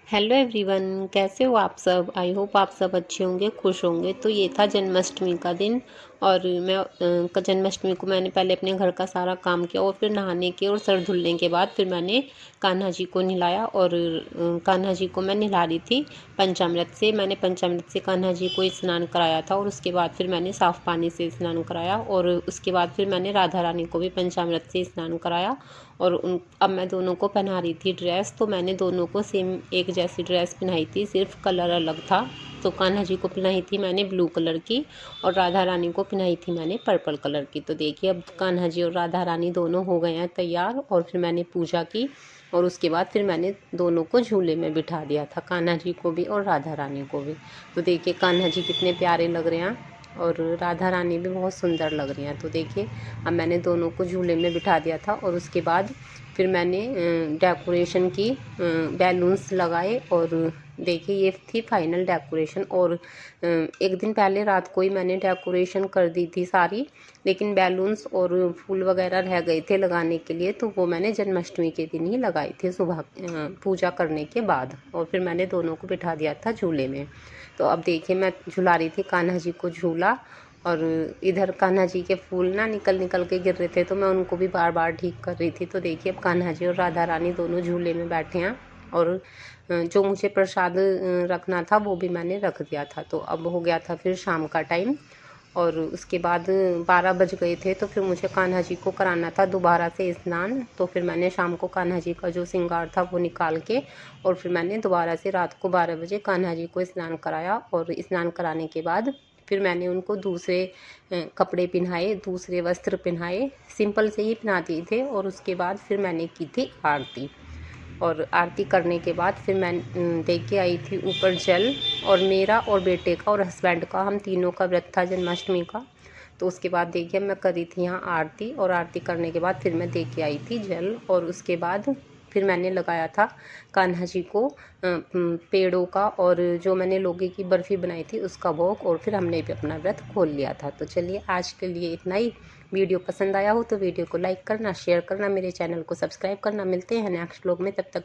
Hello everyone, कैसे हो आप सब। आई होप आप सब अच्छे होंगे, खुश होंगे। तो ये था जन्माष्टमी का दिन और जन्माष्टमी को मैंने पहले अपने घर का सारा काम किया और फिर नहाने के और सर धुलने के बाद फिर मैंने कान्हा जी को नहलाया। और कान्हा जी को मैं नहला रही थी पंचामृत से। मैंने पंचामृत से कान्हा जी को स्नान कराया था और उसके बाद फिर मैंने साफ़ पानी से स्नान कराया और उसके बाद फिर मैंने राधा रानी को भी पंचामृत से स्नान कराया। और अब मैं दोनों को पहना रही थी ड्रेस। तो मैंने दोनों को सेम एक जैसी ड्रेस पहनाई थी, सिर्फ कलर अलग था। तो कान्हा जी को पहनाई थी मैंने ब्लू कलर की और राधा रानी को पहनाई थी मैंने पर्पल कलर की। तो देखिए अब कान्हा जी और राधा रानी दोनों हो गए हैं तैयार। और फिर मैंने पूजा की और उसके बाद फिर मैंने दोनों को झूले में बिठा दिया था, कान्हा जी को भी और राधा रानी को भी। तो देखिए कान्हा जी कितने प्यारे लग रहे हैं और राधा रानी भी बहुत सुंदर लग रही हैं। तो देखिए अब मैंने दोनों को झूले में बिठा दिया था और उसके बाद फिर मैंने डेकोरेशन की, बैलून्स लगाए। और देखिए ये थी फाइनल डेकोरेशन। और एक दिन पहले रात को ही मैंने डेकोरेशन कर दी थी सारी, लेकिन बैलून्स और फूल वगैरह रह गए थे लगाने के लिए, तो वो मैंने जन्माष्टमी के दिन ही लगाए थे सुबह पूजा करने के बाद। और फिर मैंने दोनों को बिठा दिया था झूले में। तो अब देखिए मैं झुला रही थी कान्हा जी को झूला और इधर कान्हा जी के फूल ना निकल निकल के गिर रहे थे, तो मैं उनको भी बार बार ठीक कर रही थी। तो देखिए अब कान्हा जी और राधा रानी दोनों झूले में बैठे हैं और जो मुझे प्रसाद रखना था वो भी मैंने रख दिया था। तो अब हो गया था फिर शाम का टाइम और उसके बाद 12 बज गए थे। तो फिर मुझे कान्हा जी को कराना था दोबारा से स्नान। तो फिर मैंने शाम को कान्हा जी का जो श्रृंगार था वो निकाल के और फिर मैंने दोबारा से रात को 12 बजे कान्हा जी को स्नान कराया। और स्नान कराने के बाद फिर मैंने उनको दूसरे कपड़े पहनाए, दूसरे वस्त्र पहनाए, सिंपल से ही पहना दिए थे। और उसके बाद फिर मैंने की थी आरती। और आरती करने के बाद फिर मैं दे के आई थी ऊपर जल। और मेरा और बेटे का और हस्बैंड का, हम तीनों का व्रत था जन्माष्टमी का। तो उसके बाद देखिए मैं करी थी यहाँ आरती और आरती करने के बाद फिर मैं दे के आई थी जल। और उसके बाद फिर मैंने लगाया था कान्हा जी को पेड़ों का और जो मैंने लौकी की बर्फ़ी बनाई थी उसका भोग। और फिर हमने भी अपना व्रत खोल लिया था। तो चलिए आज के लिए इतना ही। वीडियो पसंद आया हो तो वीडियो को लाइक करना, शेयर करना, मेरे चैनल को सब्सक्राइब करना। मिलते हैं नेक्स्ट व्लॉग में, तब तक